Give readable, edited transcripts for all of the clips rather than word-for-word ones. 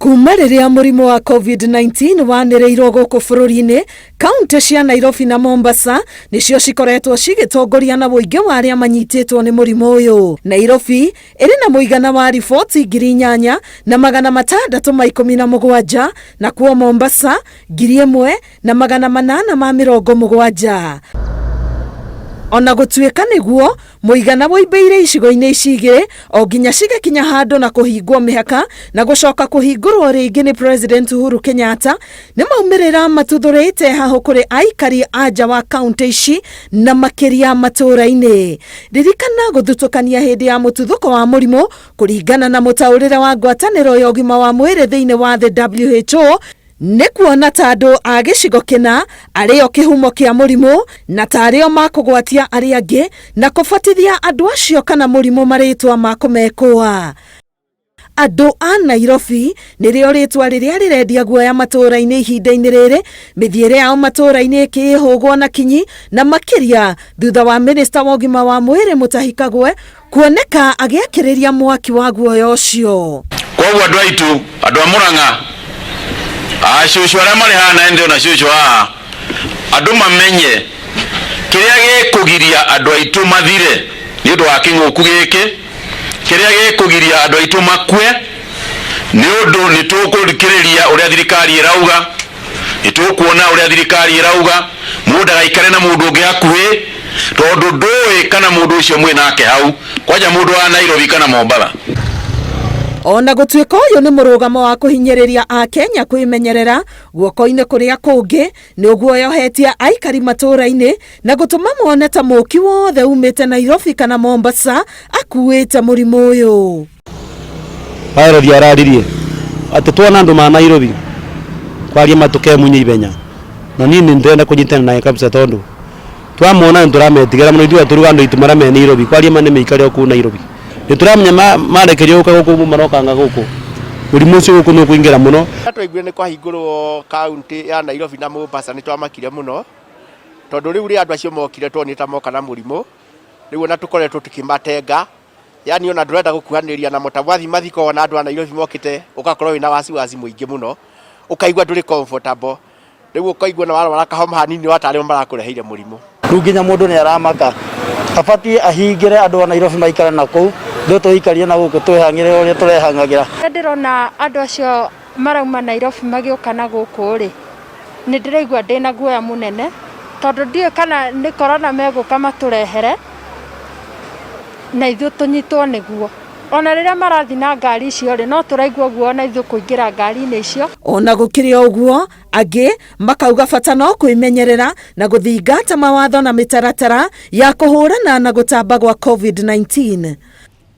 Kuuma riria murimu wa COVID-19 wanĩrĩirwo gũkũ bũrũri-inĩ, kaunti cia Nairobi na Mombasa nicio cikoretwo cigitongoria na mũingĩ wa arĩa manyitĩtwo nĩ mũrimũ ũyũ. Nairobi ĩrĩ na mũigana wa riboti 8,617 na kuo Mombasa 1,870. Ona gũtuĩka nĩguo mũigana woimbĩire icigo-inĩ ici igĩrĩ o nginya cigakinya handũ na kũhingwo mĩhaka na gũcoka kũhingũrwo rĩngĩ nĩ President Uhuru Kenyatta, nĩ maumĩrĩra matuthũrĩte hahũ kũrĩ aikari a nja wa kaunti ici na makĩria matũũra-inĩ. Ririkana gũthutũkania hĩndĩ ya mũtuthũko wa mũrimũ kũringana na mũtaũrĩre wa ngwatanĩro ya ũgima wa mwĩrĩ thĩinĩ wa the WHO nĩ kuona ta andũ a gĩcigo kĩna arĩo kĩhumo kĩa mũrimũ na ta arĩo makũgwatia arĩa angĩ na kũbatithia andũ acio kana mũrimũ marĩtwa ma kũmekũa. Andũ a Nairobi nĩrĩo rĩtwa rĩrĩa rĩrendia guoya matũũra-inĩ ihinda-inĩ rĩrĩ, mĩthiĩre yao matũũra-inĩ ĩkĩhũgwo na kinyi na makĩria thutha wa minista wa ũgima wa mwĩrĩ Mutahi Kagwe kuoneka agĩakĩrĩria mwaki wa guoya ũcio. Koguo andũ aitũ, andũ a Murang'a, ashushu arĩa marĩ haha na ndio na shushu haha, andũ mamenye kĩrĩa gĩkũgiria andũ aitũ mathire nĩ ũndũ wa kĩng'ũku gĩkĩ, kĩrĩa gĩkũgiria andũ aitũ makue nĩ ũndũ nĩ tũkũthikĩrĩria ũrĩa thirikari ĩrauga, nĩ tũkuona ũrĩa thirikari ĩrauga, mũndũ ndagaikare na mũndũ ũngĩ hakuhĩ tondũ ndũĩ kana mũndũ ũcio mwĩ nake hau, kwanja mũndũ wa Nairobi kana Mombasa. Ona gũtuĩka ũyũ nĩ mũrũgamo wa kũhinyĩrĩria a Kenya kwĩmenyerera, guoko-inĩ kũrĩa kũngĩ nĩ ũguoyohetie aikari matũũra-inĩ na gũtũma mone ta mũki wothe umĩte Nairobi kana Mombasa akuĩte mũrimũ ũyũ. Nairobi araririe atĩ tuona andũ ma Nairobi kwaria matukemunye ibenya, na niĩ nĩndĩrenda kũnyitana naye kabisa tondũ twamona nĩ tũrametigĩra mũno ithuĩ tũruga andũ aitũ marĩa me Nairobi kwaria mane meikare o kũu Nairobi. Nĩtũramenya marekerio gũka gũkũ marokanga gũkũ mũrimũ ũcio gũkũ nĩ ũkũingĩra mũno. Twaiguire nĩ kwahingũrwo kaunti ya Nairobi na Mombasa nĩ twamakire mũno tondũ rĩu rĩa andũ acio mokire tuonĩta moka na mũrimũ rĩu ona tũkoretwo tũkĩmatenga, yani ona ndũrenda gũkuhanĩrĩria na mũtabwathi mathiko ona andũ a Nairobi mokite ũgakorwo wĩna wasiwasi mũingĩ mũno, ũkaigua ndũrĩ comfortable, rĩu ũkaigua na wara kahoma hanini watarĩo marakũreheire mũrimũ. Rĩu nginya mũndũ nĩ aramaka abatie ahingĩre andũ a Nairobi maikara na kũu ndio tũikarie na gũkũ twĩhangĩre ũrĩa tũrehangagĩra. Ndĩrona andũ acio marauma Nairobi magĩũka na gũkũ rĩ, nĩ ndĩraigua ndĩna guoya mũnene tondũ ndiũĩ kana nĩ corona megũka matũrehere na ithuĩ tũnyitwo nĩguo. Ona rĩrĩa marathi na ngari icio rĩ no tũraigua guo na ithuĩ kũingĩra ngari-inĩ icio. Ona gũkĩrĩ ũguo angĩ makauga bata no kwĩmenyerera na gũthingata mawatho na mĩtaratara ya kũhũrana na gũtamba gwa COVID-19.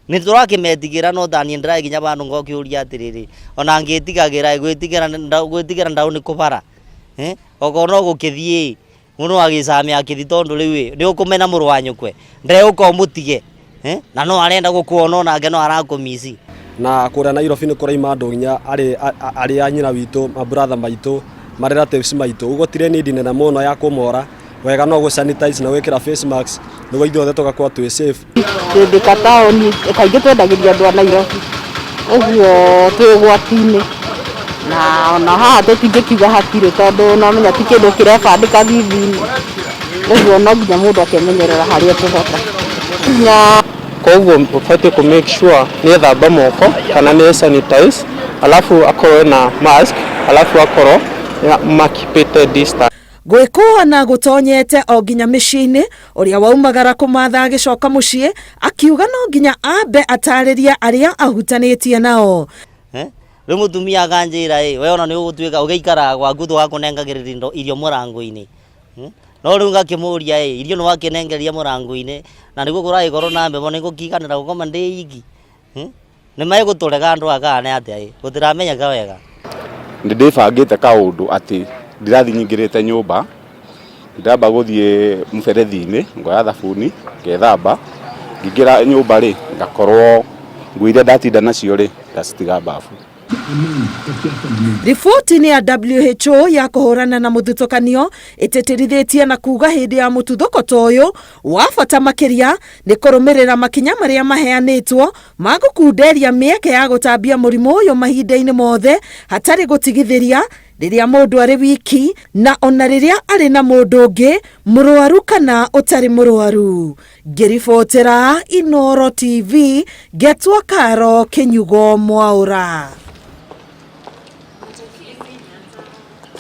Nĩ tũrakĩmetigĩra no thani ndĩraginya bandu ngokĩũria atĩrĩrĩ, ona ngĩtigagĩra gwĩtigĩra ndaũ nĩ kũbara oko no gũkĩthiĩ mũno agĩcamia akĩthi tondũ rĩu nĩ ũkũmena mũrũ wa nyũkwe ndĩreuka ũmũtige na no arenda gũkuona onake no arakũmici. Na kũrĩa Nairobi nĩ kũraima andũ nginya arĩ a nyina witũ, mabrother maitũ, marelatives maitũ, ũguo tirĩ need nene mũno ya kũmora, wega no gũsanitize na gwĩkĩra face mask nĩguo ithuothe tũgakorwo twĩ safe. Ndĩka taũni kaingĩ twendagĩria andũ a Nairobi ũguo twĩ ũgwati-inĩ na ona haha tũtingĩkiuga hatirĩ tondũ no menya ti kĩndũ kĩrebandĩka thithi-inĩ, ũguo no nginya mũndũ akĩmenyerera harĩa tũhota. Koguo ũbatiĩ kũ make sure nĩ ethamba moko kana nĩ sanitize, alafu akorwo na mask, alafu akorwo makipĩte distance. Gwĩkũa na gũtonyete o nginya mĩciĩ-inĩ, ũrĩa waumagara kũmatha agĩcoka mũciĩ akiuga no nginya ambe atarĩria arĩa ahutanĩtie nao. Rĩu mũtumia akanjĩra we ona nĩ ũgũtuĩka ũgĩikara gwaku twakũnengagĩrĩria irio mũrango-inĩ, no rĩu ngakĩmũria irio nĩ wakĩnengeria mũrango-inĩ na nĩguo kũragĩkorwo na mbebo nĩ gũkiganĩra gũkoma ndĩ iki, nĩ megũtũrega andũ akane atĩa gũtiramenyeka wega. Nĩ ndĩbangĩte kaũndũ atĩ ndĩrathi nyingĩrĩte nyũmba, ndĩramba gũthiĩ mũberethi-inĩ ngoya thabuni ngethamba, ngĩingĩra nyũmba rĩ ngakorwo nguo iria ndatinda nacio rĩ ndacitiga bafu. Riboti ya WHO ya kuhurana na muthutukanio iteterithitie na kuga hindi ya mututhuko toyo wa bata makiria ni kurumirira makinya maria maheanitwo magukunderia mieke ya gutambia murimu uyu mahinda-ini mothe hatari gutigithiria riria mundu ari wiki na ona riria ari na mundu ungi murwaru kana utari murwaru. Ngiribotera Inooro TV, Getwa Karo Kinyugo Mwaura.